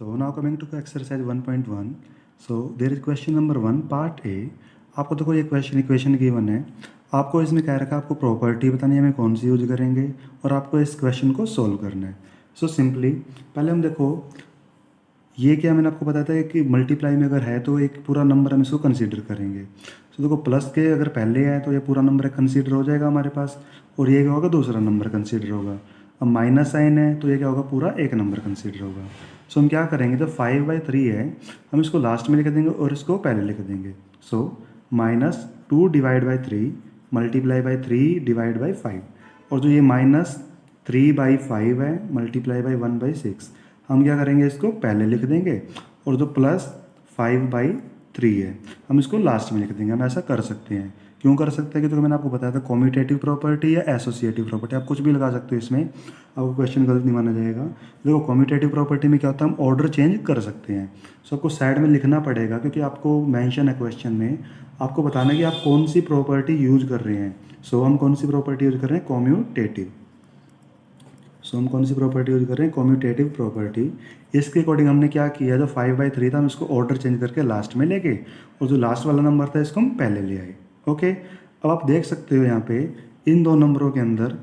So now coming to exercise 1.1. So there is question number 1 part ए। आपको देखो ये equation given है। आपको इसमें कह रखा है आपको प्रॉपर्टी बतानी है, हमें कौन सी यूज करेंगे और आपको इस क्वेश्चन को सॉल्व करना है। सो सिंपली पहले हम देखो ये क्या मैंने आपको बताया था कि मल्टीप्लाई में अगर है तो एक पूरा नंबर हम इसको कंसीडर करेंगे। सो देखो प्लस के अगर पहले है तो ये पूरा नंबर कंसीडर हो जाएगा हमारे पास, और ये क्या होगा दूसरा नंबर कंसीडर होगा। अब माइनस साइन है तो ये क्या होगा पूरा एक नंबर कंसीडर होगा। सो हम क्या करेंगे, जब 5/3 है हम इसको लास्ट में लिख देंगे और इसको पहले लिख देंगे। सो -2 divide by 3 multiply by 3 divide by 5, और जो ये -3/5 है मल्टीप्लाई बाई 1/6 हम क्या करेंगे इसको पहले लिख देंगे, और जो +5/3 है हम इसको लास्ट में लिख देंगे। हम ऐसा कर सकते हैं। क्यों कर सकते हैं? क्योंकि मैंने आपको बताया था कॉम्यूटेटिव प्रॉपर्टी या एसोसिएटिव प्रॉपर्टी, आप कुछ भी लगा सकते हो इसमें, आपको क्वेश्चन गलत नहीं माना जाएगा। देखो कॉम्यूटेटिव प्रॉपर्टी में क्या होता है, हम ऑर्डर चेंज कर सकते हैं। सो आपको साइड में लिखना पड़ेगा क्योंकि आपको मेंशन है क्वेश्चन में, आपको बताना है कि आप कौन सी प्रॉपर्टी यूज कर रहे हैं। सो हम कौन सी प्रॉपर्टी यूज कर रहे हैं, कॉम्यूटेटिव। सो हम कौन सी प्रॉपर्टी यूज कर रहे हैं, कॉम्यूटेटिव प्रॉपर्टी। इसके अकॉर्डिंग हमने क्या किया, जो 5/3 था हम इसको ऑर्डर चेंज करके लास्ट में ले गए, और जो लास्ट वाला नंबर था इसको हम पहले ले आए। ओके, अब आप देख सकते हो यहाँ पे इन दो नंबरों के अंदर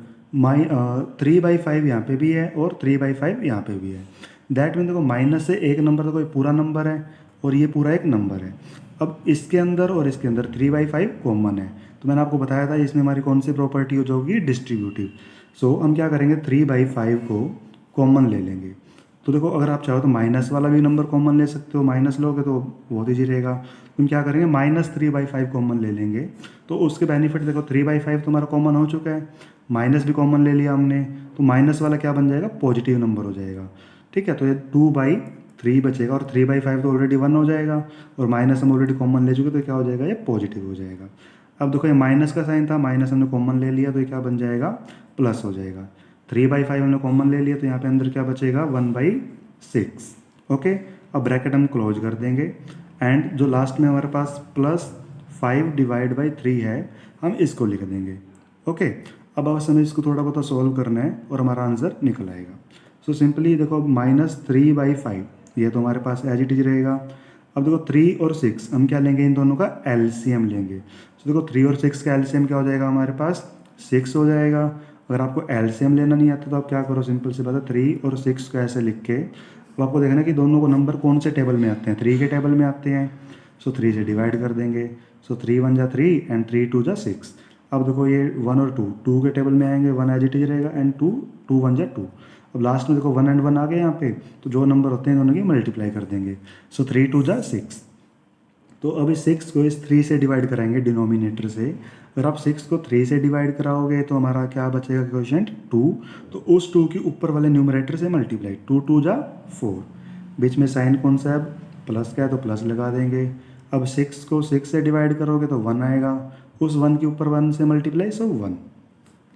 3/5 यहाँ पे भी है और 3/5 यहाँ पे भी है। दैट मीन देखो माइनस से एक नंबर तो कोई पूरा नंबर है और ये पूरा एक नंबर है। अब इसके अंदर और इसके अंदर 3/5 कॉमन है, तो मैंने आपको बताया था इसमें हमारी कौन सी प्रॉपर्टी हो जाएगी, डिस्ट्रीब्यूटिव। सो हम क्या करेंगे 3/5 को कॉमन ले लेंगे। तो देखो अगर आप चाहो तो माइनस वाला भी नंबर कॉमन ले सकते हो, माइनस लोगे तो बहुत ईजी रहेगा। तुम क्या करेंगे -3/5 कॉमन ले लेंगे, तो उसके बेनिफिट देखो 3/5 तुम्हारा कॉमन हो चुका है, माइनस भी कॉमन ले लिया हमने, तो माइनस वाला क्या बन जाएगा, पॉजिटिव नंबर हो जाएगा। ठीक है, तो ये 2/3 बचेगा और 3/5 तो ऑलरेडी 1 हो जाएगा, और माइनस हम ऑलरेडी कॉमन ले चुके तो क्या हो जाएगा, ये पॉजिटिव हो जाएगा। अब देखो ये माइनस का साइन था, माइनस हमने कॉमन ले लिया तो ये क्या बन जाएगा, प्लस हो जाएगा। 3/5 हमने कॉमन ले लिया तो यहाँ पे अंदर क्या बचेगा, 1/6। ओके, अब ब्रैकेट हम क्लोज कर देंगे, एंड जो लास्ट में हमारे पास +5 डिवाइड बाई 3 है हम इसको लिख देंगे। ओके, अब बस हमें इसको थोड़ा बहुत सॉल्व करना है और हमारा आंसर निकल आएगा। सो सिंपली देखो -3/5 ये तो हमारे पास एज इट इज रहेगा। अब देखो 3 और 6 हम क्या लेंगे, इन दोनों का एलसीएम लेंगे। तो देखो 3 और 6 का एलसीएम क्या हो जाएगा, हमारे पास 6 हो जाएगा। अगर आपको एलसीएम लेना नहीं आता तो आप क्या करो, सिंपल सी बात है 3 और 6 को ऐसे लिख के, तो आपको देखना कि दोनों को नंबर कौन से टेबल में आते हैं, 3 के टेबल में आते हैं। सो 3 से डिवाइड कर देंगे। सो 3 1 जा 3 एंड 3 2 जा 6। अब देखो ये 1 और 2 के टेबल में आएंगे, 1 एज इट इज रहेगा, एंड 2 1 जा 2। अब लास्ट में देखो 1 एंड 1 आ गए यहाँ पे, तो जो नंबर होते हैं दोनों की मल्टीप्लाई कर देंगे। सो 3 2 जा 6। तो अब इस 6 को इस 3 से डिवाइड कराएंगे डिनोमिनेटर से। अगर आप 6 को 3 से डिवाइड कराओगे तो हमारा क्या बचेगा कोएफिशिएंट 2, तो उस 2 के ऊपर वाले न्यूमरेटर से मल्टीप्लाई, 2 2 जा 4। बीच में साइन कौन सा है, प्लस का है तो प्लस लगा देंगे। अब 6 को 6 से डिवाइड करोगे तो 1 आएगा, उस 1 के ऊपर 1 से multiply, so 1।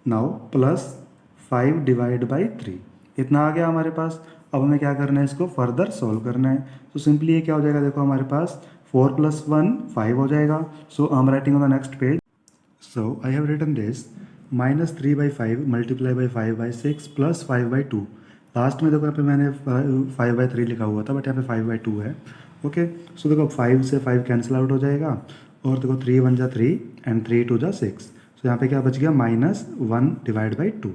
Now +5 divide by 3 इतना आ गया हमारे पास। अब हमें क्या करना है, इसको फर्दर सॉल्व करना है। तो सिंपली ये क्या हो जाएगा, देखो हमारे पास 4 + 1 5 हो जाएगा। So I am writing on the next page. So I have written this -3/5 multiply by 5/6 + 5/2। Last में देखो यहाँ पे मैंने 5/3 लिखा हुआ था, बट यहाँ पे 5/2 है। ओके, सो देखो 5 से 5 कैंसिल आउट हो जाएगा, और देखो 3 1 जा 3 एंड 3 2 जा 6। सो यहाँ पे क्या बच गया, -1 डिवाइड बाई 2।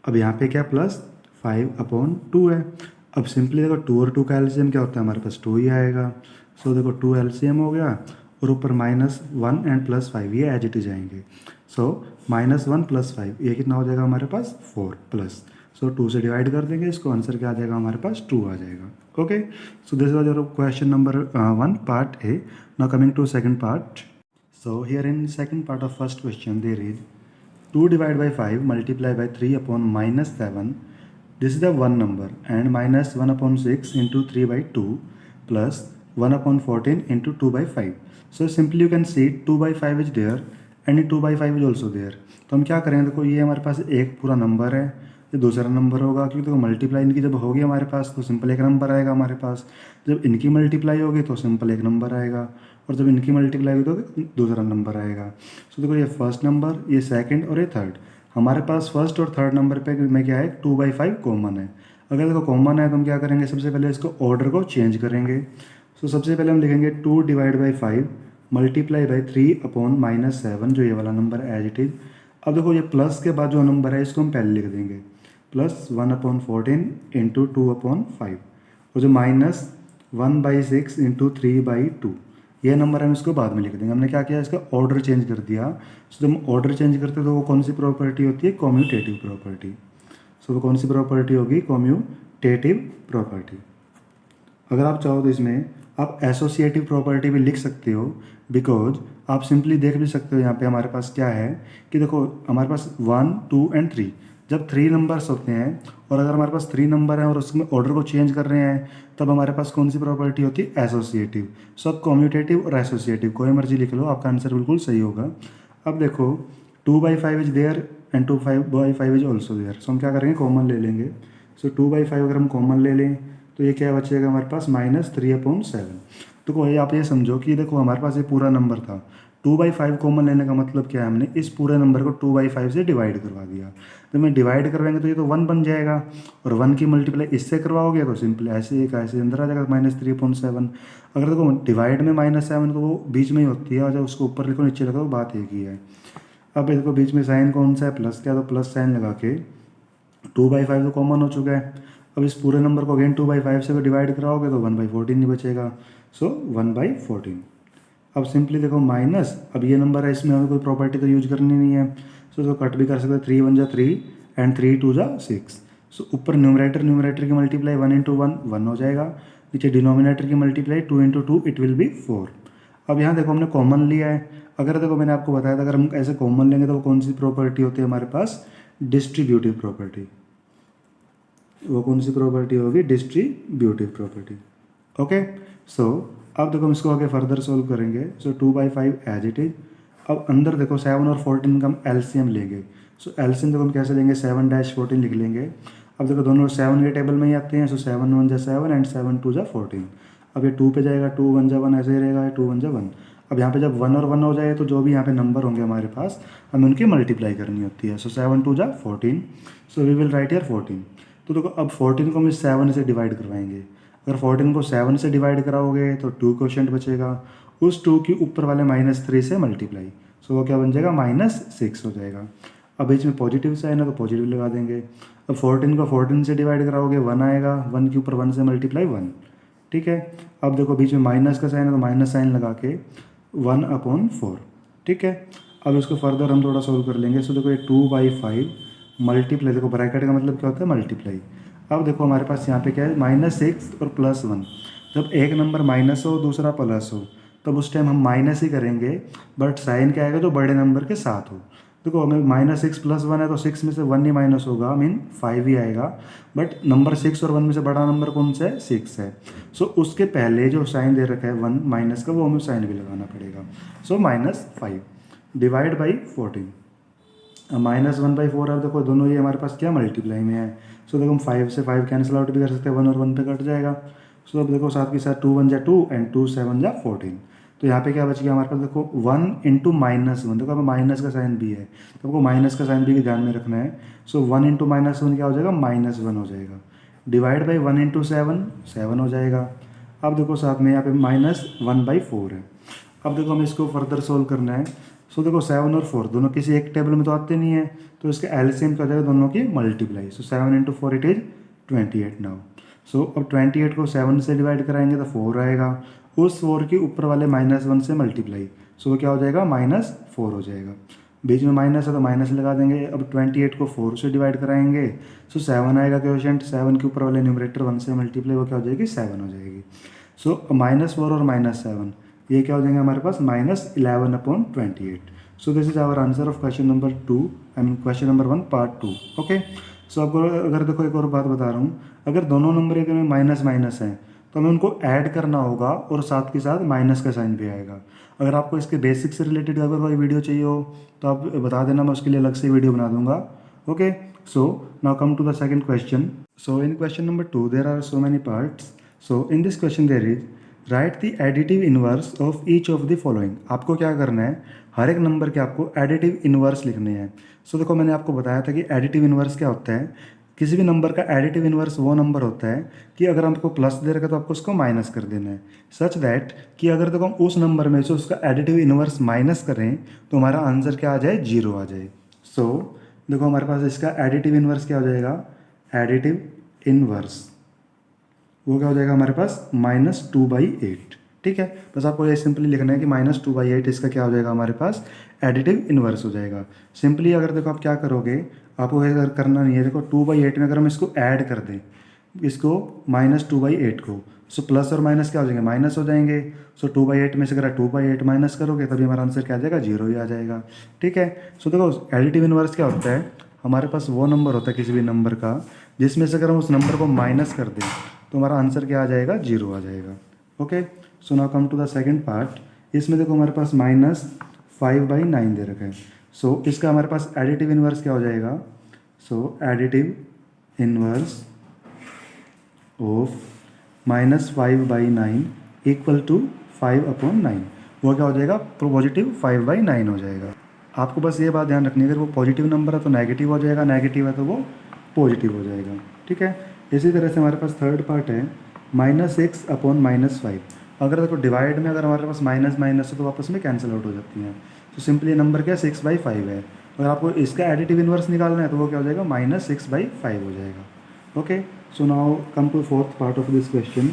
अब यहाँ पे क्या +5/2 है। अब सिंपली देखो 2 और 2 का एलसीएम क्या होता है, हमारे पास 2 ही आएगा। सो देखो 2 एलसीएम हो गया, और ऊपर -1 एंड +5 ये एज इट इज आएंगे। सो -1 + 5 ये कितना हो जाएगा हमारे पास, 4 प्लस। सो 2 से डिवाइड कर देंगे इसको, आंसर क्या आ जाएगा हमारे पास, 2 आ जाएगा। Okay, so this was your question number 1 part A. Now coming to second part. So here in second part of first question there is 2 divided by 5 multiply by 3 upon -7. This is the one number, and -1/6 into 3/2 plus 1/14 into 2/5. So simply you can see 2/5 is there and 2/5 is also there. तो हम क्या करेंगे, देखो ये हमारे पास एक पूरा number है, ये दूसरा नंबर होगा, क्योंकि देखो मल्टीप्लाई इनकी जब होगी हमारे पास तो सिंपल एक नंबर आएगा हमारे पास, जब इनकी मल्टीप्लाई होगी तो सिंपल एक नंबर आएगा, और जब इनकी मल्टीप्लाई होगी तो दूसरा नंबर आएगा। सो देखो ये फर्स्ट नंबर, ये सेकंड और ये थर्ड, हमारे पास फर्स्ट और थर्ड नंबर पे में क्या है, 2/5 कॉमन है। अगर देखो कॉमन है तो हम क्या करेंगे, सबसे पहले इसको ऑर्डर को चेंज करेंगे। सो सबसे पहले हम लिखेंगे 2 divide by 5 multiply by 3 upon -7, जो ये वाला नंबर एज इट इज़। अब देखो ये प्लस के बाद जो नंबर है इसको हम पहले लिख देंगे, +1/14 इंटू 2/5, और जो -1/6 इंटू 3/2, ये नंबर हम इसको बाद में लिख देंगे। हमने क्या किया, इसका ऑर्डर चेंज कर दिया। सो जब हम ऑर्डर चेंज करते हैं तो वो कौन सी प्रॉपर्टी होती है, कॉम्यूटेटिव प्रॉपर्टी। सो वो कौन सी प्रॉपर्टी होगी, कॉम्यूटेटिव प्रॉपर्टी। अगर आप चाहो तो इसमें आप एसोसिएटिव प्रॉपर्टी भी लिख सकते हो, बिकॉज आप सिंपली देख भी सकते हो यहाँ पे हमारे पास क्या है कि देखो हमारे पास 1, 2 एंड 3, जब 3 नंबर्स होते हैं और अगर हमारे पास 3 नंबर हैं और उसमें ऑर्डर को चेंज कर रहे हैं, तब हमारे पास कौन सी प्रॉपर्टी होती है, एसोसिएटिव। सो अब कॉम्यूटेटिव और एसोसिएटिव कोई मर्जी लिख लो, आपका आंसर बिल्कुल सही होगा। अब देखो 2/5 is there and 2/5 is also there. So हम क्या करेंगे, कॉमन ले लेंगे। सो 2/5 अगर हम कॉमन ले लें तो ये क्या बचेगा हमारे पास, -3/7। तो कोई आप ये समझो कि देखो हमारे पास ये पूरा नंबर था, 2/5 कॉमन लेने का मतलब क्या है, हमने इस पूरे नंबर को 2/5 से डिवाइड करवा दिया। तो मैं डिवाइड करवाएंगे तो ये तो 1 बन जाएगा, और 1 की मल्टीप्लाई इससे करवाओगे तो सिंपल ऐसे एक ऐसे अंदर आ जाएगा -3/7। अगर देखो डिवाइड में -7 तो वो बीच में ही होती है, और जब उसको ऊपर लिखो नीचे लिखो बात एक ही है। अब देखो बीच में साइन कौन सा है, प्लस का, तो प्लस साइन लगा के 2/5 तो कॉमन हो चुका है। अब इस पूरे नंबर को अगेन 2/5 से डिवाइड कराओगे तो 1/14 ही बचेगा। सो 1/14। अब सिंपली देखो माइनस, अब ये नंबर है इसमें हमें कोई प्रॉपर्टी तो यूज करनी नहीं है, सो इसको कट भी कर सकते हैं, 3 1 जा 3 एंड 3 2 जा 6। सो ऊपर न्यूमरेटर की मल्टीप्लाई 1 इंटू 1 1 हो जाएगा, नीचे डिनोमिनेटर की multiply 2 into 2 it will be 4। अब यहाँ देखो हमने कॉमन लिया है। अगर देखो मैंने आपको बताया था अगर हम ऐसे कॉमन लेंगे तो वो कौन सी प्रॉपर्टी होती है हमारे पास, डिस्ट्रीब्यूटिव प्रॉपर्टी। वो कौन सी प्रॉपर्टी होगी, डिस्ट्रीब्यूटिव प्रॉपर्टी। ओके, सो अब देखो हम इसको आगे फर्दर सोल्व करेंगे। सो 2/5 एज इट इज। अब अंदर देखो 7 और 14 का हम एलसीएम लेंगे। सो एलसीएम देखो हम कैसे लेंगे, 7-14 लिख लेंगे। अब देखो दोनों 7 के टेबल में ही आते हैं। सो 7 1 जा 7 एंड 7 2 जा 14। अब ये 2 पे जाएगा, 2 1 जा 1 ऐसे ही रहेगा, 2 1 जा 1। अब यहाँ पे जब 1 और 1 हो जाए तो जो भी यहाँ पे नंबर होंगे हमारे पास हमें उनकी मल्टीप्लाई करनी होती है। सो 7 2 जा 14। So we will write here 14। तो देखो अब 14 को हम इस 7 से डिवाइड करवाएंगे। अगर 14 को 7 से डिवाइड कराओगे तो 2 क्वोशंट बचेगा, उस 2 की ऊपर वाले -3 से मल्टीप्लाई। सो वो क्या बन जाएगा, -6 हो जाएगा। अब बीच में पॉजिटिव साइन है तो पॉजिटिव लगा देंगे। अब 14 को 14 से डिवाइड कराओगे 1 आएगा, 1 के ऊपर 1 से मल्टीप्लाई 1। ठीक है। अब देखो बीच में माइनस का साइन है तो माइनस साइन लगा के 1/4। ठीक है। अब इसको फर्दर हम थोड़ा सोल्व कर लेंगे। सो देखो ये 2/5 मल्टीप्लाई, देखो ब्रैकेट का मतलब क्या होता है, मल्टीप्लाई। अब देखो हमारे पास यहाँ पे क्या है, -6 और +1। जब एक नंबर माइनस हो दूसरा प्लस हो तब उस टाइम हम माइनस ही करेंगे, बट साइन क्या आएगा, जो बड़े नंबर के साथ हो। देखो हमें -6 + 1 है तो 6 में से 1 ही माइनस होगा, मीन 5 ही आएगा। बट नंबर 6 और 1 में से बड़ा नंबर कौन सा है, 6 है। सो उसके पहले जो साइन दे रखा है 1 माइनस का, वो हमें साइन भी लगाना पड़ेगा। सो -5 डिवाइड बाई 14। अब -1/4 है, देखो दोनों ये हमारे पास क्या मल्टीप्लाई में है। सो देखो हम 5 से 5 कैंसिल आउट भी कर सकते हैं, 1 और 1 पे कट जाएगा। सो अब देखो साथ के साथ 2 1 जा 2 एंड 2 7 जा 14। तो यहाँ पे क्या बच गया हमारे पास, देखो 1 इंटू -1, देखो हमें माइनस का साइन भी है तो आपको माइनस का साइन भी ध्यान में रखना है। सो 1 इंटू -1 क्या हो जाएगा, -1 हो जाएगा। डिवाइड बाई 1 इंटू 7 7 हो जाएगा। अब देखो साथ में यहाँ पे -1/4 है। अब देखो हमें इसको फर्दर सोल्व करना है। सो देखो 7 और 4 दोनों किसी एक टेबल में तो आते नहीं है, तो इसका एलसीएम क्या हो जाएगा, दोनों की multiply. So 7 into 4 it is 28 now. So अब 28 को 7 से डिवाइड कराएंगे तो 4 आएगा, उस 4 के ऊपर वाले -1 से मल्टीप्लाई। सो वो क्या हो जाएगा, -4 हो जाएगा। बीच में माइनस है तो माइनस लगा देंगे। अब 28 को 4 से डिवाइड कराएंगे, सो 7 आएगा क्वोशंट, 7 के ऊपर वाले न्यूमरेटर 1 से मल्टीप्लाई, वो क्या हो जाएगी, 7 हो जाएगी। सो -4 और -7 ये क्या हो जाएंगे हमारे पास, -11/28। So this is our answer of question number 2, I mean question number 1 part 2। Okay. So आपको अगर देखो एक और बात बता रहा हूँ, अगर दोनों नंबर एक में माइनस माइनस हैं तो हमें उनको ऐड करना होगा और साथ के साथ माइनस का साइन भी आएगा। अगर आपको इसके बेसिक से रिलेटेड अगर कोई वीडियो चाहिए हो तो आप बता देना, मैं उसके लिए अलग से वीडियो बना दूंगा। Okay. So now come to the second question. So in question number 2 there are so many parts. So in this question there is right the additive inverse of each of the following. आपको क्या करना है, हर एक number के आपको additive inverse लिखने हैं। सो देखो मैंने आपको बताया था कि एडिटिव इनवर्स क्या होता है, किसी भी नंबर का एडिटिव इन्वर्स वो नंबर होता है कि अगर हमको प्लस दे रखा है तो आपको उसको माइनस कर देना है, सच दैट कि अगर देखो हम उस नंबर में से उसका एडिटिव इन्वर्स माइनस करें तो हमारा आंसर क्या आ जाए, जीरो आ जाए। सो देखो हमारे पास इसका एडिटिव इन्वर्स क्या हो जाएगा, एडिटिव इन्वर्स वो क्या हो जाएगा हमारे पास -2/8। ठीक है, बस आपको ये सिंपली लिखना है कि -2/8 इसका क्या हो जाएगा हमारे पास एडिटिव इन्वर्स हो जाएगा। सिंपली अगर देखो आप क्या करोगे, आपको अगर करना नहीं है, देखो 2/8 में अगर हम इसको ऐड कर दें, इसको -2/8 को, सो प्लस और माइनस क्या हो जाएंगे, माइनस हो जाएंगे। सो 2/8 में से अगर 2/8 माइनस करोगे तभी हमारा आंसर क्या आ जाएगा, जीरो ही आ जाएगा। ठीक है, सो देखो एडिटिव इन्वर्स क्या होता है, हमारे पास वो नंबर होता है किसी भी नंबर का जिसमें से अगर हम उस नंबर को माइनस कर दें तो हमारा आंसर क्या आ जाएगा, जीरो आ जाएगा। Okay, so now come to the second part. इसमें देखो हमारे पास -5/9 दे रखा है। सो इसका हमारे पास एडिटिव इन्वर्स क्या हो जाएगा, so additive inverse of -5/9 equal to 5/9, वो क्या हो जाएगा, पॉजिटिव 5/9 हो जाएगा। आपको बस ये बात ध्यान रखनी है, अगर वो पॉजिटिव नंबर है तो नेगेटिव हो जाएगा, नेगेटिव है तो वो पॉजिटिव हो जाएगा। ठीक है, इसी तरह से हमारे पास थर्ड पार्ट है -6/-5। अगर देखो डिवाइड में अगर हमारे पास माइनस माइनस है तो वापस में कैंसिल आउट हो जाती हैं। तो सिंपली नंबर क्या है, 6/5 है। अगर आपको इसका एडिटिव इन्वर्स निकालना है तो वो क्या हो जाएगा, -6/5 हो जाएगा। Okay, so now come to fourth part of this question,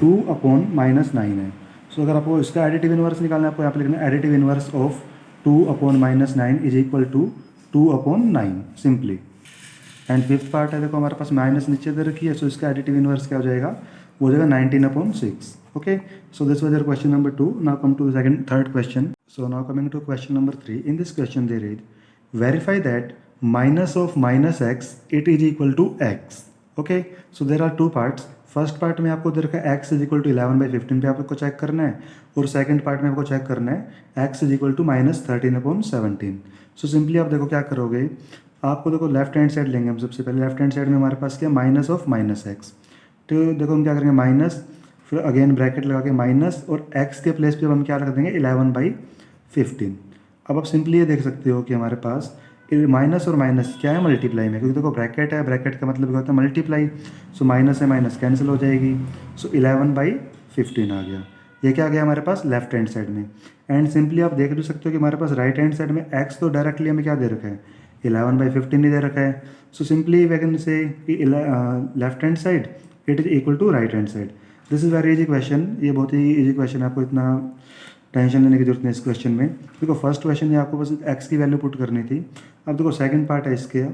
2/-9 है। सो अगर आपको इसका एडिटिव इन्वर्स निकालना है, आपको यहाँ पे लिखना है additive inverse of 2/-9 is equal to 2/9 simply. And fifth part है, देखो हमारे पास माइनस नीचे दे रखी है, सो इसका एडिटिव इन्वर्स क्या हो जाएगा, वो हो जाएगा 19/6। Okay, so this was your question number 2। Now come to the third question. So now coming to question number 3। In this question they read verify that minus of -x it is equal to x। Okay, so there are two parts. First part में आपको दे रखा है x is equal to 11/15 पे आपको check करना है, और second part में आपको चेक करना है x is equal to -13/17। So simply आप देखो क्या करोगे, आपको देखो लेफ्ट हैंड साइड लेंगे हम सबसे पहले। लेफ्ट हैंड साइड में हमारे पास क्या, माइनस ऑफ -x। तो देखो हम क्या करेंगे, माइनस, फिर अगेन ब्रैकेट लगा के माइनस, और x के प्लेस पे हम क्या रख देंगे, 11/15। अब आप सिंपली ये देख सकते हो कि हमारे पास माइनस और माइनस क्या है, मल्टीप्लाई में, क्योंकि देखो ब्रैकेट है, ब्रैकेट का मतलब क्या होता है, मल्टीप्लाई। सो माइनस है माइनस कैंसिल हो जाएगी, सो 11/15 आ गया। ये क्या आ गया हमारे पास लेफ्ट हैंड साइड में। एंड सिंपली आप देख भी सकते हो कि हमारे पास राइट हैंड साइड में x तो डायरेक्टली हमें क्या दे रखा है, 11/15 ही दे रखा है। So simply we can say left hand side it is equal to right hand side. This is very easy question, ये बहुत ही इजी क्वेश्चन है, आपको इतना टेंशन लेने की जरूरत नहीं इस क्वेश्चन में। देखो फर्स्ट क्वेश्चन में आपको बस x की वैल्यू पुट करनी थी। अब देखो सेकंड पार्ट है इसके,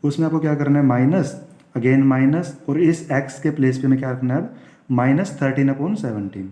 उसमें आपको क्या करना है, माइनस, अगेन माइनस, और इस x के प्लेस पे हमें क्या रखना है, -13/17।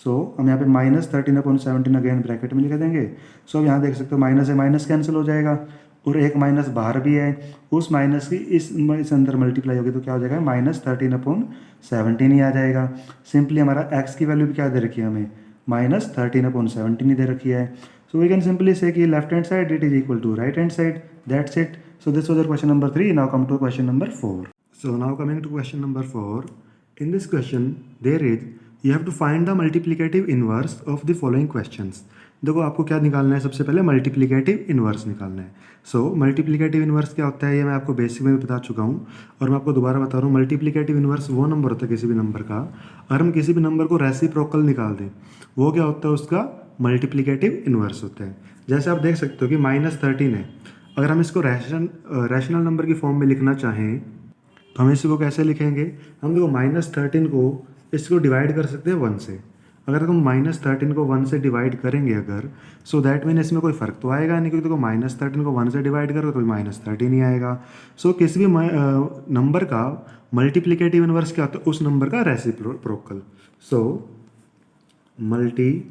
सो हम यहाँ पे -13/17 अगेन ब्रैकेट में लिख देंगे। सो अब यहाँ देख सकते हो माइनस है माइनस कैंसिल हो जाएगा, और एक माइनस बाहर भी है, उस माइनस की इस अंदर मल्टीप्लाई होगी तो क्या हो जाएगा, -13/17 ही आ जाएगा। सिंपली हमारा x की वैल्यू भी क्या दे रखी है हमें, -13/17 ही दे रखी है। So we can simply say कि left hand side it is equal to right hand side, that's it. So this was your question number 3। Now come to question number 4। So now coming to question number 4। In this question there is you have to find the multiplicative inverse of the following questions. देखो आपको क्या निकालना है, सबसे पहले multiplicative inverse निकालना है। सो multiplicative inverse क्या होता है, ये मैं आपको बेसिक में भी बता चुका हूँ, और मैं आपको दोबारा बता रहा हूँ। मल्टीप्लिकेटिव इनवर्स वो नंबर होता है किसी भी नंबर का, और हम किसी भी नंबर को रेसिप्रोकल निकाल दें, वो क्या होता है, उसका मल्टीप्लिकेटिव इनवर्स होता है। जैसे आप देख सकते हो कि -13 है, अगर हम इसको रैशनल नंबर की फॉर्म में लिखना चाहें तो हम इसको कैसे लिखेंगे, हम देखो -13 को इसको डिवाइड कर सकते हैं 1 से। अगर हम -13 को 1 से डिवाइड करेंगे अगर, सो दैट मीन इसमें कोई फ़र्क तो आएगा नहीं, क्योंकि देखो -13 को 1 से डिवाइड करो तो -13 ही आएगा। सो किसी भी नंबर का मल्टीप्लिकेटिव इनवर्स क्या होता है, उस नंबर का reciprocal. So multiplicative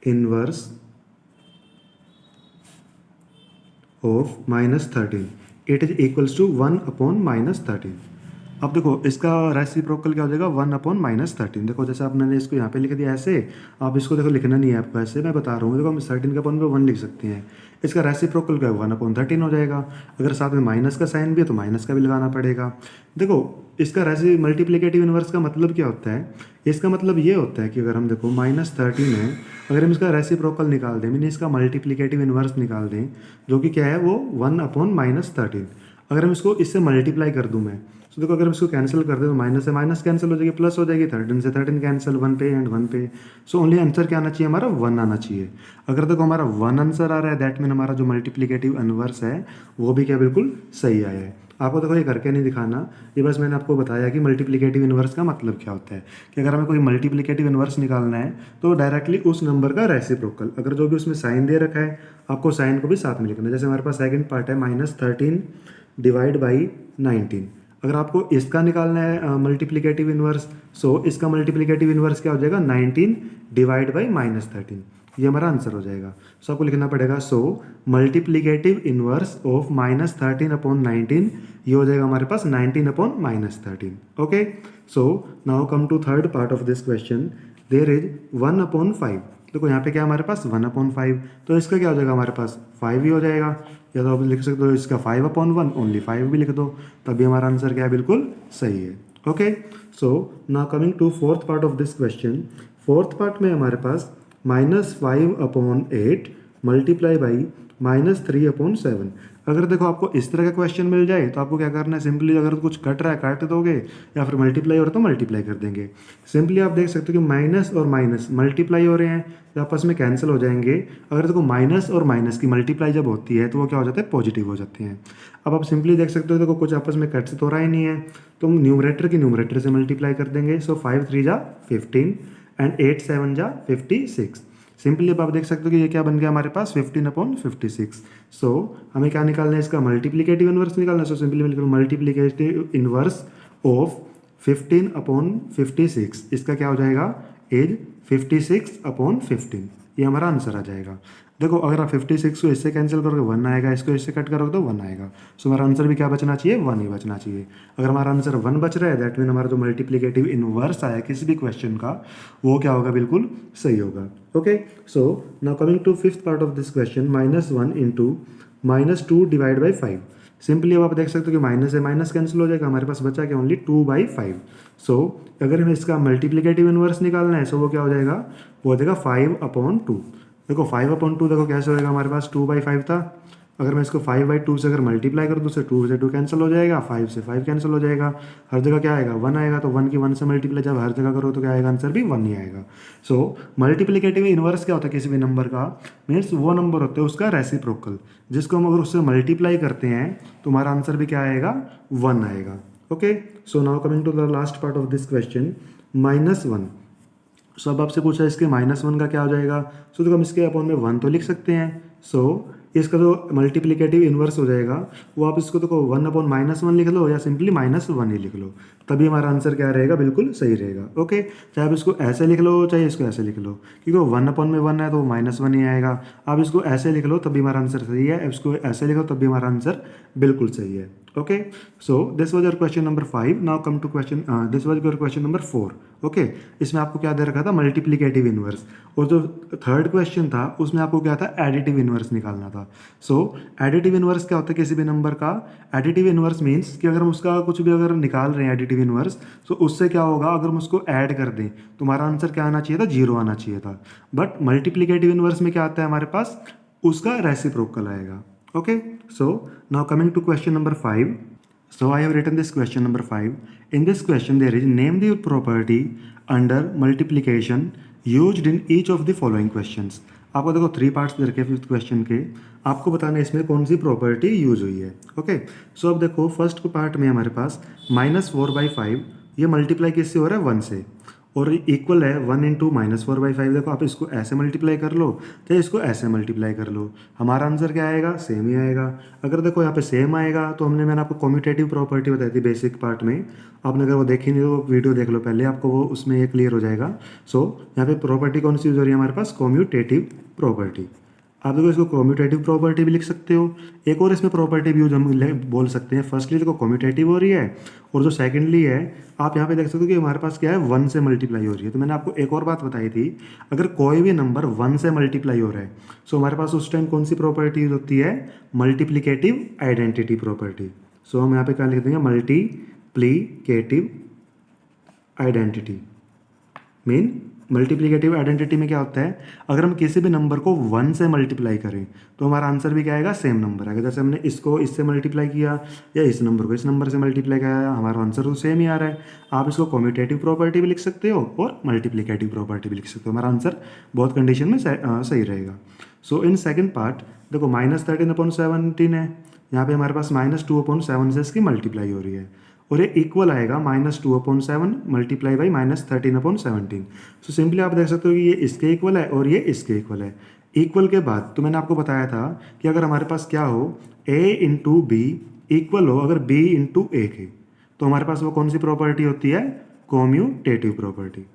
inverse of -13 it is equals to 1/-13। अब देखो इसका रेसिप्रोकल क्या हो जाएगा 1/-13। देखो जैसे आपने इसको यहाँ पे लिख दिया ऐसे, आप इसको देखो लिखना नहीं है आपको ऐसे, मैं बता रहा हूँ। देखो हम 13 के अपन पे 1 लिख सकते हैं। इसका रेसिप्रोकल क्या है 1/13 हो जाएगा। अगर साथ में माइनस का साइन भी है तो माइनस का भी लगाना पड़ेगा। देखो इसका रेसि मल्टीप्लिकेटिव इन्वर्स का मतलब क्या होता है, इसका मतलब ये होता है कि अगर हम देखो -13 है, अगर हम इसका रेसिप्रोकल निकाल दें मीन इसका मल्टीप्लिकेटिव इन्वर्स निकाल दें, जो कि क्या है वो 1/-13। अगर हम इसको इससे मल्टीप्लाई कर दूं मैं, तो देखो अगर हम इसको कैंसिल कर दें तो माइनस से माइनस कैंसिल हो जाएगी, प्लस हो जाएगी, 13 से 13 कैंसिल, 1 पे एंड 1 पे। सो ओनली आंसर क्या आना चाहिए हमारा 1 आना चाहिए। अगर देखो हमारा 1 आंसर आ रहा है दैट मीन हमारा जो मल्टीप्लिकेटिव इन्वर्स है वो भी क्या बिल्कुल सही आया है। आपको देखो ये करके नहीं दिखाना, ये बस मैंने आपको बताया कि मल्टीप्लिकेटिव इन्वर्स का मतलब क्या होता है। कि अगर हमें कोई मल्टीप्लिकेटिव इन्वर्स निकालना है तो डायरेक्टली उस नंबर का रेसिप्रोकल, अगर जो भी उसमें साइन दे रखा है आपको साइन को भी साथ में लिखना है। जैसे हमारे पास सेकंड पार्ट है -13 डिवाइड बाई 19। अगर आपको इसका निकालना है मल्टीप्लिकेटिव इन्वर्स, सो इसका मल्टीप्लिकेटिव इन्वर्स क्या हो जाएगा 19 डिवाइड बाई -13, ये हमारा आंसर हो जाएगा। सो आपको लिखना पड़ेगा सो मल्टीप्लिकेटिव इन्वर्स ऑफ -13/19, ये हो जाएगा हमारे पास 19/-13। Okay, so now come to third part of this question, there is 1/5। देखो यहाँ पे क्या हमारे पास 1/5, तो इसका क्या हो जाएगा हमारे पास 5 ही हो जाएगा। या तो आप लिख सकते हो इसका 5/1 ओनली 5 भी लिख दो, तभी हमारा आंसर क्या है बिल्कुल सही है। Okay, so now coming to fourth part of this question. Fourth part में हमारे पास -5/8 मल्टीप्लाई बाई -3/7। अगर देखो आपको इस तरह का क्वेश्चन मिल जाए तो आपको क्या करना है, सिंपली अगर कुछ कट रहा है काट दोगे, या फिर मल्टीप्लाई हो रहा है तो मल्टीप्लाई कर देंगे। सिंपली आप देख सकते हो कि माइनस और माइनस मल्टीप्लाई हो रहे हैं तो आपस में कैंसिल हो जाएंगे। अगर देखो माइनस और माइनस की मल्टीप्लाई जब होती है तो वो क्या हो जाता है पॉजिटिव हो जाते हैं। अब आप सिंपली देख सकते हो देखो कुछ आपस में कट से तो हो रहा ही नहीं है, तो हम न्यूमरेटर की न्यूमरेटर से मल्टीप्लाई कर देंगे। सो 5 3 जा 15 एंड 8 7 जा 56। सिंपली अब आप देख सकते हो कि ये क्या बन गया हमारे पास 15/56। सो हमें क्या निकालना है, इसका मल्टीप्लिकेटिव इन्वर्स निकालना है। सो सिंपली मैं लिख रहा हूँ मल्टीप्लिकेटिव इन्वर्स ऑफ 15/56, इसका क्या हो जाएगा एज 56/15, ये हमारा आंसर आ जाएगा। देखो अगर आप 56 को इससे कैंसिल करोगे 1 आएगा, इसको इससे कट करोगे तो 1 आएगा। सो हमारा आंसर भी क्या बचना चाहिए 1 ही बचना चाहिए। अगर हमारा आंसर 1 बच रहा है दैट मीन हमारा जो मल्टीप्लिकेटिव इन्वर्स आया किसी भी क्वेश्चन का वो क्या होगा बिल्कुल सही होगा। Okay, so now coming to fifth part of this question, -1 into -2 divide by 5। Simply अब आप देख सकते हो कि माइनस से माइनस कैंसिल हो जाएगा, हमारे पास बचा क्या ओनली 2/5। सो अगर हमें इसका मल्टीप्लिकेटिव इन्वर्स निकालना है सो वो क्या हो जाएगा, वो हो जाएगा 5/2। देखो 5/2 देखो कैसे होएगा, हमारे पास 2/5 था। अगर मैं इसको 5/2 से अगर मल्टीप्लाई कर दूँ तो 2 से 2 कैंसिल हो जाएगा, 5 से 5 कैंसिल हो जाएगा, हर जगह क्या आएगा 1 आएगा। तो 1 की 1 से मल्टीप्लाई जब हर जगह करो तो क्या आएगा आंसर भी 1 ही आएगा। सो मल्टीप्लिकेटिव इन्वर्स क्या होता है किसी भी नंबर का, मीन्स वो नंबर होता है उसका रेसिप्रोकल, जिसको हम अगर उससे मल्टीप्लाई करते हैं तो हमारा आंसर भी क्या आएगा 1 आएगा। Okay, so now coming to the last part of this question, -1। So अब आपसे पूछा इसके -1 का क्या हो जाएगा। सो देखो हम इसके अपॉन में 1 तो लिख सकते हैं। सो इसका जो मल्टीप्लिकेटिव इन्वर्स हो जाएगा वो आप इसको देखो 1/-1 लिख लो या सिंपली -1 ही लिख लो, तभी हमारा आंसर क्या रहेगा बिल्कुल सही रहेगा। ओके, चाहे आप इसको ऐसे लिख लो चाहे इसको ऐसे लिख लो, क्योंकि 1/1 है तो -1 ही आएगा। आप इसको ऐसे लिख लो तभी हमारा आंसर सही है, इसको ऐसे लिखो तभी हमारा आंसर बिल्कुल सही है। Okay, so this was your question number 5। Now come to question this was your question number 4। Okay, इसमें आपको क्या दे रखा था मल्टीप्लिकेटिव इन्वर्स, और जो थर्ड क्वेश्चन था उसमें आपको क्या था एडिटिव इन्वर्स निकालना था। सो एडिटिव इन्वर्स क्या होता है किसी भी नंबर का, एडिटिव इन्वर्स मीन्स कि अगर हम उसका कुछ भी अगर निकाल रहे हैं एडिटिव इन्वर्स, तो उससे क्या होगा अगर हम उसको ऐड कर दें तो हमारा आंसर क्या आना चाहिए था 0 आना चाहिए था। बट मल्टीप्लिकेटिव इन्वर्स में क्या आता है हमारे पास उसका रेसिप्रोकल आएगा। Okay, so now coming to question number 5. So I have written this question number 5. In this question there is name the property under multiplication used in each of the following questions. आपको देखो 3 parts दे रखे fifth question के, आपको बताना है इसमें कौन सी property use हुई है। ओके, सो अब देखो फर्स्ट पार्ट में हमारे पास -4/5, ये मल्टीप्लाई किससे हो रहा है 1 से, और इक्वल है 1 इंटू -4/5। देखो आप इसको ऐसे मल्टीप्लाई कर लो चाहे इसको ऐसे मल्टीप्लाई कर लो, हमारा आंसर क्या आएगा सेम ही आएगा। अगर देखो यहाँ पे सेम आएगा तो मैंने आपको कम्यूटेटिव प्रॉपर्टी बताई थी बेसिक पार्ट में, आपने अगर वो देखी नहीं तो वीडियो देख लो पहले, आपको वो उसमें ये क्लियर हो जाएगा। सो यहाँ पे प्रॉपर्टी कौन सी यूज हो रही है हमारे पास कम्यूटेटिव प्रॉपर्टी। आप देखो इसको कम्यूटेटिव प्रॉपर्टी भी लिख सकते हो। एक और इसमें प्रॉपर्टी भी यूज हम बोल सकते हैं। फर्स्टली देखो कम्यूटेटिव हो रही है, और जो सेकेंडली है आप यहाँ पे देख सकते हो कि हमारे पास क्या है, 1 से मल्टीप्लाई हो रही है। तो मैंने आपको एक और बात बताई थी, अगर कोई भी नंबर 1 से मल्टीप्लाई हो रहा है सो हमारे पास उस टाइम कौन सी प्रॉपर्टी यूज होती है, मल्टीप्लीकेटिव आइडेंटिटी प्रॉपर्टी। सो हम यहाँ पे क्या लिख देंगे, multiplicative identity. Mean multiplicative identity में क्या होता है, अगर हम किसी भी नंबर को 1 से मल्टीप्लाई करें तो हमारा आंसर भी क्या आएगा, सेम नंबर आएगा। जैसे हमने इसको इससे मल्टीप्लाई किया या इस नंबर को इस नंबर से मल्टीप्लाई किया, हमारा आंसर तो सेम ही आ रहा है। आप इसको कम्यूटेटिव प्रॉपर्टी भी लिख सकते हो और मल्टीप्लिकेटिव प्रॉपर्टी भी लिख सकते हो, हमारा आंसर बहुत कंडीशन में सही रहेगा। सो इन सेकेंड पार्ट देखो -13/17 है, यहाँ पे हमारे पास -2/7 से इसकी मल्टीप्लाई हो रही है, और ये इक्वल आएगा -2/7 मल्टीप्लाई बाई -13/17। सो सिंपली आप देख सकते हो कि ये इसके इक्वल है और ये इसके इक्वल है। इक्वल के बाद तो मैंने आपको बताया था कि अगर हमारे पास क्या हो, a इंटू बी इक्वल हो अगर b इंटू ए के, तो हमारे पास वो कौन सी प्रॉपर्टी होती है, कम्यूटेटिव प्रॉपर्टी।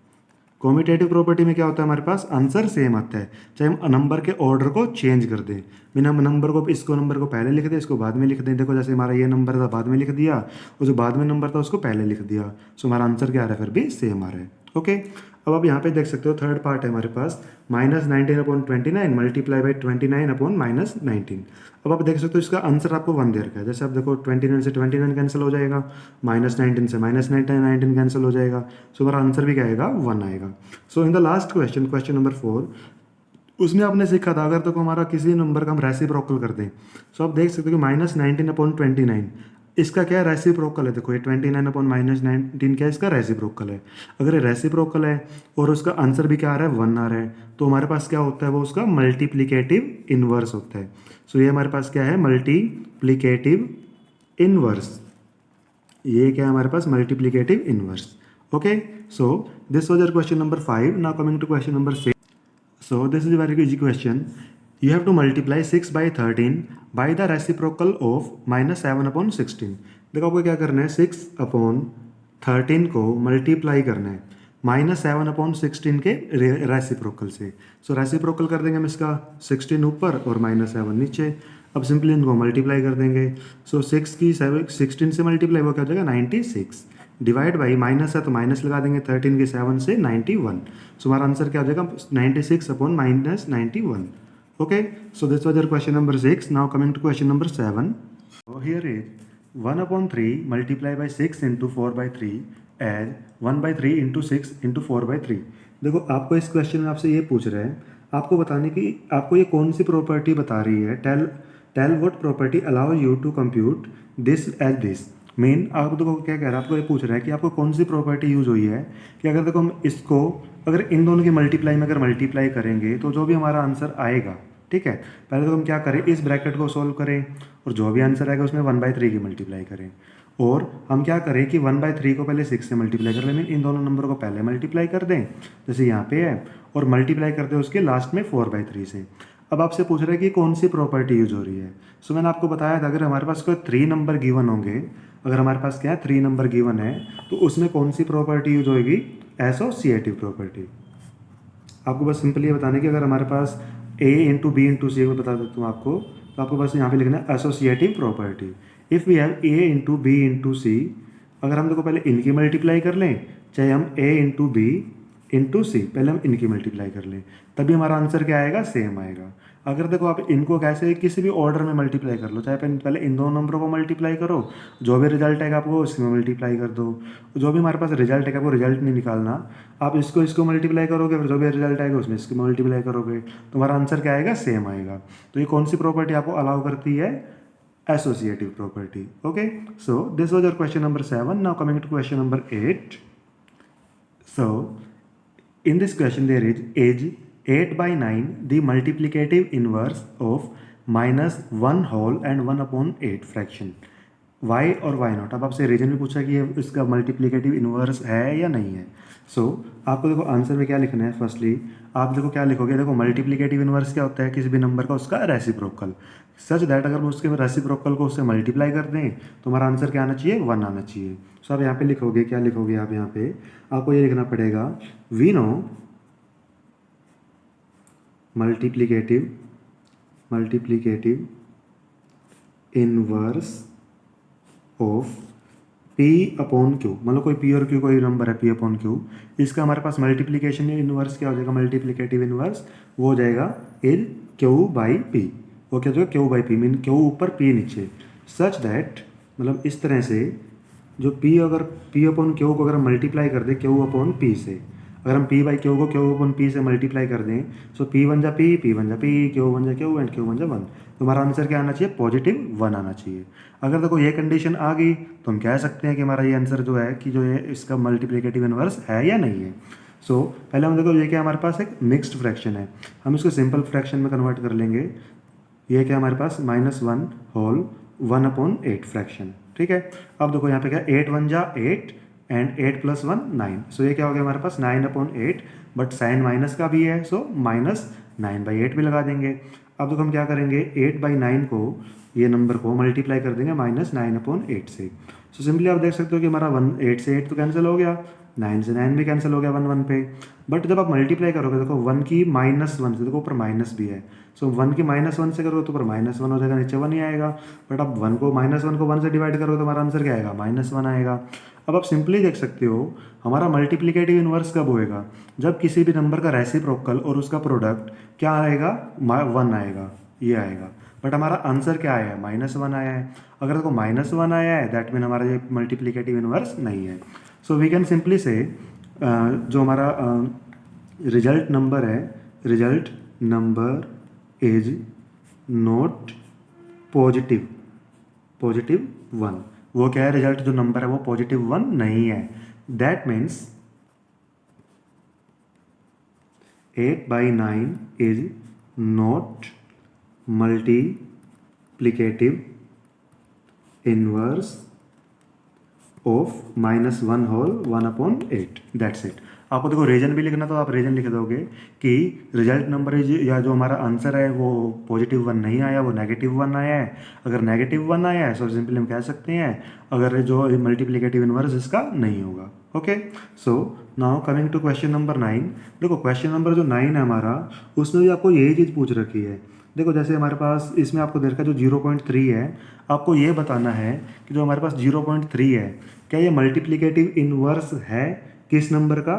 कम्यूटेटिव प्रॉपर्टी में क्या होता है, हमारे पास आंसर सेम आता है चाहे हम नंबर के ऑर्डर को चेंज कर दें। बिना हम नंबर को इसको नंबर को पहले लिख दें, इसको बाद में लिख दें। देखो जैसे हमारा ये नंबर था बाद में लिख दिया, और जो बाद में नंबर था उसको पहले लिख दिया, सो हमारा आंसर क्या आ रहा है, फिर भी सेम आ रहा है। ओके, अब आप यहाँ पे देख सकते हो थर्ड पार्ट है हमारे पास -19/29 मल्टीप्लाई बाई 29/-19। अब आप देख सकते हो इसका आंसर आपको 1 दे रखा है। जैसे आप देखो 29 से 29 कैंसिल हो जाएगा, -19 से -19 कैंसिल हो जाएगा, सो हमारा आंसर भी क्या आएगा, 1 आएगा। So in the last question, question number 4, उसमें आपने सीखा था अगर तो हमारा किसी नंबर का हम रेसिप्रोकल कर दें, सो आप देख सकते हो कि -19/29 इसका क्या है, रेसिप्रोकल है। देखो ये 29/-19 क्या है, इसका रेसिप्रोकल है। अगर ये रेसिप्रोकल है और उसका आंसर भी क्या आ रहा है, 1 आ रहा है, तो हमारे पास क्या होता है, वो उसका मल्टीप्लिकेटिव इनवर्स होता है। सो ये हमारे पास क्या है, मल्टीप्लिकेटिव इनवर्स। ये क्या है हमारे पास, multiplicative inverse. Okay, so this was your question number 5। Now coming to question number 6। So this is a very easy question. You have to multiply 6 by 13 by the reciprocal of -7/16। देखो आपको क्या करना है, 6/13 को मल्टीप्लाई करना है -7/16 के reciprocal से। सो रेसिप्रोकल कर देंगे हम इसका, 16 ऊपर और -7 नीचे। अब सिंपली इनको मल्टीप्लाई कर देंगे। सो 6 की 16 से मल्टीप्लाई वो क्या हो जाएगा, 96 डिवाइड बाई माइनस है तो माइनस लगा देंगे 13 के 7 से 91। सो हमारा आंसर क्या हो जाएगा, 96/-91। Okay, so this was your question number 6। Now coming to question number 7। So here is 1/3 multiply by 6 into 4/3 as 1/3 into 6 into 4/3। देखो आपको इस क्वेश्चन में आपसे ये पूछ रहे हैं, आपको बताने की आपको ये कौन सी प्रॉपर्टी बता रही है, tell what property allow you to compute this as this. मेन आप देखो क्या कह रहा है, आपको ये पूछ रहा है कि आपको कौन सी प्रॉपर्टी यूज हुई है कि अगर देखो हम इसको अगर इन दोनों की मल्टीप्लाई में अगर मल्टीप्लाई करेंगे तो जो भी हमारा आंसर आएगा, ठीक है, पहले तो हम क्या करें, इस ब्रैकेट को सोल्व करें और जो भी आंसर आएगा उसमें 1/3 की मल्टीप्लाई करें। और हम क्या करें कि 1/3 को पहले 6 से मल्टीप्लाई कर लें, मीन इन दोनों नंबर को पहले मल्टीप्लाई कर दें जैसे यहाँ पे है, और मल्टीप्लाई कर दें उसके लास्ट में 4/3 से। अब आपसे पूछ रहे हैं कि कौन सी प्रॉपर्टी यूज हो रही है। सो मैंने आपको बताया था अगर हमारे पास कोई 3 नंबर गिवन होंगे, अगर हमारे पास क्या है 3 नंबर गिवन है, तो उसमें कौन सी प्रॉपर्टी यूज होगी, एसोसिएटिव प्रॉपर्टी। आपको बस सिंपली ये बताने कि अगर हमारे पास a इंटू बी इंटू सी को बता देता हूँ आपको, तो आपको बस यहाँ पे लिखना है associative property. If we have a into B into C, अगर हम देखो पहले इनकी मल्टीप्लाई कर लें, चाहे हम a इंटू बी इंटू सी पहले हम इनकी मल्टीप्लाई कर लें, तभी हमारा आंसर क्या आएगा, सेम आएगा। अगर देखो आप इनको कैसे किसी भी ऑर्डर में मल्टीप्लाई कर लो, चाहे पहले इन दोनों नंबरों को मल्टीप्लाई करो, जो भी रिजल्ट आएगा आपको इसमें मल्टीप्लाई कर दो, जो भी हमारे पास रिजल्ट आएगा आपको रिजल्ट नहीं निकालना, आप इसको मल्टीप्लाई करोगे, फिर जो भी रिजल्ट आएगा उसमें इसको मल्टीप्लाई करोगे, तो हमारा आंसर क्या आएगा, सेम आएगा। तो ये कौन सी प्रॉपर्टी आपको अलाउ करती है, associative property. Okay, so this was your question number 7। Now coming to question number 8। सो in this question there is 8/9 the multiplicative inverse of -1 whole and 1/8 fraction. Y और वाई नॉट। अब आपसे reason भी पूछा कि ये इसका मल्टीप्लिकेटिव इन्वर्स है या नहीं है। सो आपको देखो आंसर में क्या लिखना है, फर्स्टली आप देखो क्या लिखोगे, देखो मल्टीप्लिकेटिव इन्वर्स क्या होता है, किसी भी नंबर का उसका रेसिप्रोकल, सच दैट अगर हम उसके रेसिप्रोकल को उससे मल्टीप्लाई कर दें तो हमारा आंसर क्या आना चाहिए, 1 आना चाहिए। सो आप यहाँ पे लिखोगे, क्या लिखोगे आप यहाँ पे, आपको ये लिखना पड़ेगा, we know multiplicative multiplicative inverse of P upon Q, मतलब कोई P और Q कोई नंबर है P अपॉन Q, इसका हमारे पास मल्टीप्लिकेशन इनवर्स क्या हो जाएगा, मल्टीप्लिकेटिव इनवर्स वो हो जाएगा इन Q बाई P। वो क्या हो जाएगा, Q by P, mean Q ऊपर P नीचे, सच दैट मतलब इस तरह से जो P अगर P अपॉन Q को अगर मल्टीप्लाई कर दे Q अपॉन P से, अगर हम P बाई Q को Q अपॉन P से मल्टीप्लाई कर दें, सो P बन जा P, P बन जा P, Q बन जा Q एंड Q बन जा 1। तो हमारा आंसर क्या आना चाहिए, +1 आना चाहिए। अगर देखो ये कंडीशन आ गई तो हम कह सकते हैं कि हमारा ये आंसर जो है कि जो ये इसका मल्टीप्लिकेटिव इनवर्स है या नहीं है। सो पहले हम देखो ये क्या हमारे पास एक मिक्स्ड फ्रैक्शन है, हम इसको सिंपल फ्रैक्शन में कन्वर्ट कर लेंगे। ये क्या हमारे पास -1 होल 1/8 फ्रैक्शन, ठीक है। अब देखो यहाँ पे क्या 8 1 जा 8 एंड 8 + 1 9, सो ये क्या हो गया हमारे पास 9/8, बट साइन माइनस का भी है सो -9/8 भी लगा देंगे। अब देखो हम क्या करेंगे 8/9 को ये नंबर को मल्टीप्लाई कर देंगे -9/8 से। सो सिंपली आप देख सकते हो कि हमारा 8 से 8 तो कैंसिल हो गया, 9 से 9 भी कैंसिल हो गया 1 1 पे। बट जब आप मल्टीप्लाई करोगे देखो 1 की -1 से, देखो ऊपर माइनस भी है, सो 1 की -1 से करोगे तो ऊपर -1 हो जाएगा, नीचे 1 ही आएगा। बट अब 1 को -1 को 1 से डिवाइड करोगे तो हमारा आंसर क्या आएगा, -1 आएगा। अब आप सिंपली देख सकते हो हमारा मल्टीप्लिकेटिव इनवर्स कब होएगा, जब किसी भी नंबर का रेसिप्रोकल और उसका प्रोडक्ट क्या आएगा, 1 आएगा, ये आएगा। बट हमारा आंसर क्या आया है, -1 आया है। अगर देखो -1 आया है दैट मीन हमारा ये मल्टीप्लिकेटिव इनवर्स नहीं है। सो वी कैन सिंपली से जो हमारा रिजल्ट नंबर है, रिजल्ट नंबर इज नॉट +1। वो क्या है, रिजल्ट जो नंबर है वो +1 नहीं है। That means 8/9 is not multiplicative inverse of -1 whole 1/8, that's it. आपको देखो रीजन भी लिखना तो आप रीजन लिख दोगे कि रिजल्ट नंबर इज या जो हमारा आंसर है वो +1 नहीं आया, वो -1 आया है। अगर -1 आया है सो सिंपली हम कह सकते हैं अगर जो मल्टीप्लिकेटिव इनवर्स इसका नहीं होगा। Okay, so now coming to question number 9। देखो क्वेश्चन नंबर जो 9 है हमारा, उसमें भी आपको यही चीज़ पूछ रखी है। देखो जैसे हमारे पास इसमें आपको दे रखा है जो 0.3 है, आपको ये बताना है कि जो हमारे पास 0.3 है क्या ये मल्टीप्लिकेटिव इनवर्स है किस नंबर का,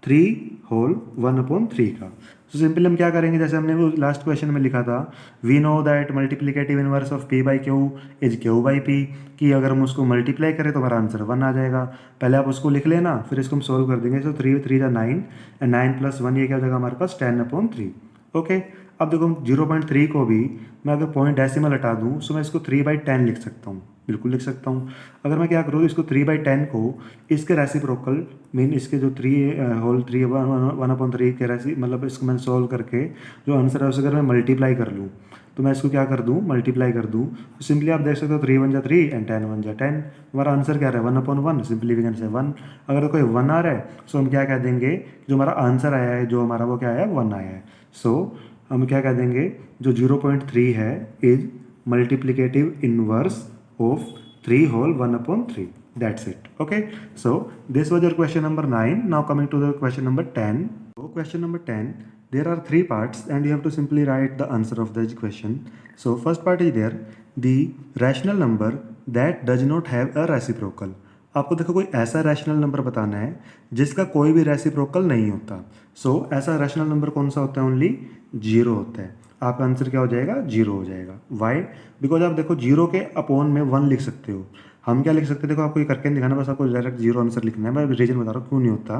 3 होल 1/3 का। तो सिंपली हम क्या करेंगे, जैसे हमने वो लास्ट क्वेश्चन में लिखा था, we know that multiplicative inverse of P by Q is Q by P, कि अगर हम उसको मल्टीप्लाई करें तो हमारा आंसर 1 आ जाएगा। पहले आप उसको लिख लेना, फिर इसको हम सोल्व कर देंगे। सो 3 3 जा 9 एंड 9 + 1 ये क्या हो जाएगा हमारे पास 10/3। ओके, अब देखो 0.3 को भी मैं अगर पॉइंट डेसिमल हटा दूँ सो मैं इसको 3/10 लिख सकता हूँ, बिल्कुल लिख सकता हूँ। अगर मैं क्या करूँ इसको 3/10 को इसके रेसिप्रोकल मीन इसके जो 3 होल 3 1/3 के रेसी मतलब इसको मैं सोल्व करके जो आंसर है उसे अगर मैं मल्टीप्लाई कर लूँ तो मैं इसको क्या कर दूँ, मल्टीप्लाई कर दूँ, तो सिंपली आप देख सकते हो 3 1 जा 3 एंड 10 1 जा 10। हमारा आंसर क्या रहा है 1/1, सिंपली वी कैन से 1। अगर कोई 1 आ रहा है सो हम क्या कह देंगे, जो हमारा आंसर आया है जो हमारा वो क्या आया है 1 आया है। सो हम क्या कह देंगे, जो 0.3 है is multiplicative inverse of 3 whole 1/3, that's it। Okay, so this was your question number 9। Now coming to the question number 10। So question number 10, there are 3 parts and you have to simply write the answer of the question। So first part is there, the rational number that does not have a reciprocal। आपको देखो कोई ऐसा rational number बताना है जिसका कोई भी reciprocal नहीं होता। सो ऐसा रैशनल नंबर कौन सा होता है, ओनली 0 होता है। आपका आंसर क्या हो जाएगा, 0 हो जाएगा। वाई, बिकॉज आप देखो 0 के अपॉन में 1 लिख सकते हो। हम क्या लिख सकते हैं, देखो आपको ये करके दिखाना, बस आपको डायरेक्ट 0 आंसर लिखना है। मैं रीजन बता रहा हूँ क्यों नहीं होता,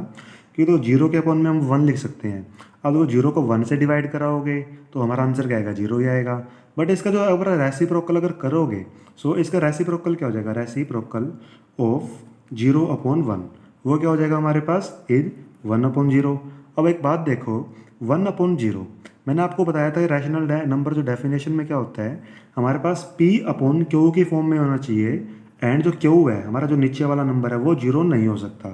क्योंकि तो 0 के अपॉन में हम 1 लिख सकते हैं। अब देखो 0 को 1 से डिवाइड कराओगे तो हमारा आंसर क्या आएगा, 0 ही आएगा। बट इसका जो अगर रेसिप्रोकल अगर करोगे सो इसका रेसिप्रोकल क्या हो जाएगा, रेसिप्रोकल ऑफ 0/1 वो क्या हो जाएगा हमारे पास, इज 1/0। अब एक बात देखो 1/0 मैंने आपको बताया था रैशनल नंबर जो डेफिनेशन में क्या होता है, हमारे पास P/Q की फॉर्म में होना चाहिए एंड जो Q है हमारा जो नीचे वाला नंबर है वो 0 नहीं हो सकता।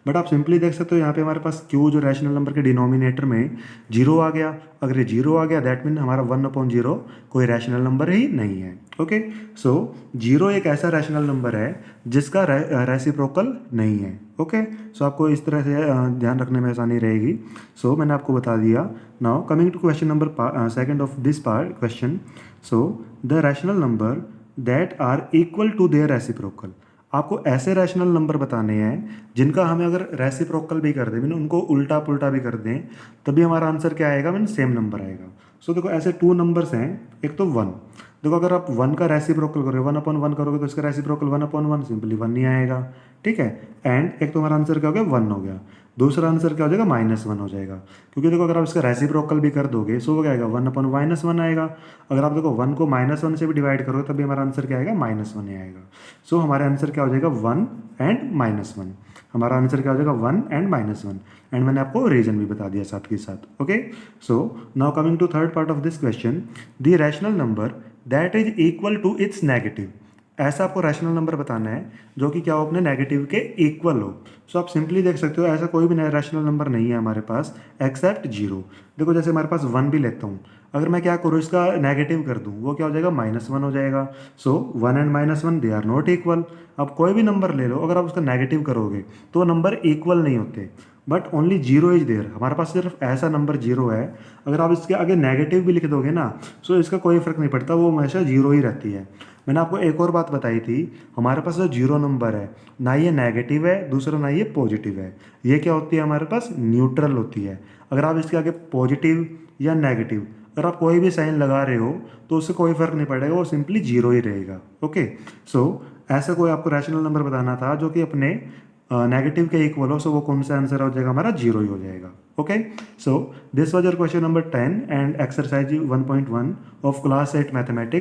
बट आप सिंपली देख सकते हो यहाँ पे हमारे पास Q जो रैशनल नंबर के डिनोमिनेटर में 0 आ गया। अगर ये 0 आ गया दैट मीन हमारा 1/0 कोई रैशनल नंबर ही नहीं है। ओके, सो 0 एक ऐसा रैशनल नंबर है जिसका रेसिप्रोकल नहीं है। ओके, सो आपको इस तरह से ध्यान रखने में आसानी रहेगी। सो मैंने आपको बता दिया। Now coming to question number second of this part question. So the rational number that are equal to their reciprocal. आपको ऐसे रैशनल नंबर बताने हैं जिनका हमें अगर रेसिप्रोकल भी कर दें, मीन उनको उल्टा पुल्टा भी कर दें, तभी हमारा आंसर क्या आएगा, मीन सेम नंबर आएगा। सो देखो ऐसे टू नंबर्स हैं, एक तो वन। देखो अगर आप वन का रेसिप्रोकल करोगे, वन अपॉन वन करोगे तो इसका reciprocal one upon one, simply one ही आएगा। ठीक है, एंड एक तो हमारा आंसर क्या हो गया, वन हो गया। दूसरा आंसर क्या हो जाएगा, माइनस वन हो जाएगा। क्योंकि देखो अगर आप इसका रेसिप्रोकल भी कर दोगे सो वो क्या आएगा, वन अपॉन माइनस वन आएगा। अगर आप देखो वन को माइनस वन से भी डिवाइड करोगे तभी हमारा आंसर क्या आएगा, माइनस वन ही आएगा। सो हमारा आंसर क्या हो जाएगा, वन एंड माइनस वन। हमारा आंसर क्या हो जाएगा, one and minus one. And मैंने आपको रीजन भी बता दिया साथ के साथ। Okay, so now coming to third part of this question, the rational number that is equal to its negative. ऐसा आपको रैशनल नंबर बताना है जो कि क्या हो, अपने नेगेटिव के इक्वल हो। सो आप सिंपली देख सकते हो ऐसा कोई भी रैशनल नंबर नहीं है हमारे पास एक्सेप्ट जीरो। देखो जैसे हमारे पास वन भी लेता हूँ, अगर मैं क्या करूँ इसका नेगेटिव कर दूँ, वो क्या हो जाएगा, माइनस वन हो जाएगा। So one and minus one they are not equal. आप कोई भी नंबर ले लो, अगर आप उसका नेगेटिव करोगे तो नंबर इक्वल नहीं होते, but only zero is there. हमारे पास सिर्फ ऐसा नंबर जीरो है, अगर आप इसके आगे नेगेटिव भी लिख दोगे ना, सो इसका कोई फ़र्क नहीं पड़ता, वो हमेशा जीरो ही रहती है। मैंने आपको एक और बात बताई थी, हमारे पास जो जीरो नंबर है ना ये नेगेटिव है, दूसरा ना ये पॉजिटिव है, ये क्या होती है हमारे पास, न्यूट्रल होती है। अगर आप इसके आगे पॉजिटिव या नेगेटिव अगर आप कोई भी साइन लगा रहे हो तो उससे कोई फ़र्क नहीं पड़ेगा, वो सिंपली जीरो ही रहेगा। ओके, सो ऐसा कोई आपको रैशनल नंबर बताना था जो कि अपने नेगेटिव के इक्वल हो, सो वो कौन सा आंसर हो जाएगा, हमारा जीरो ही हो जाएगा। Okay, so this was your question number 10 and exercise 1.1 of class 8 mathematics.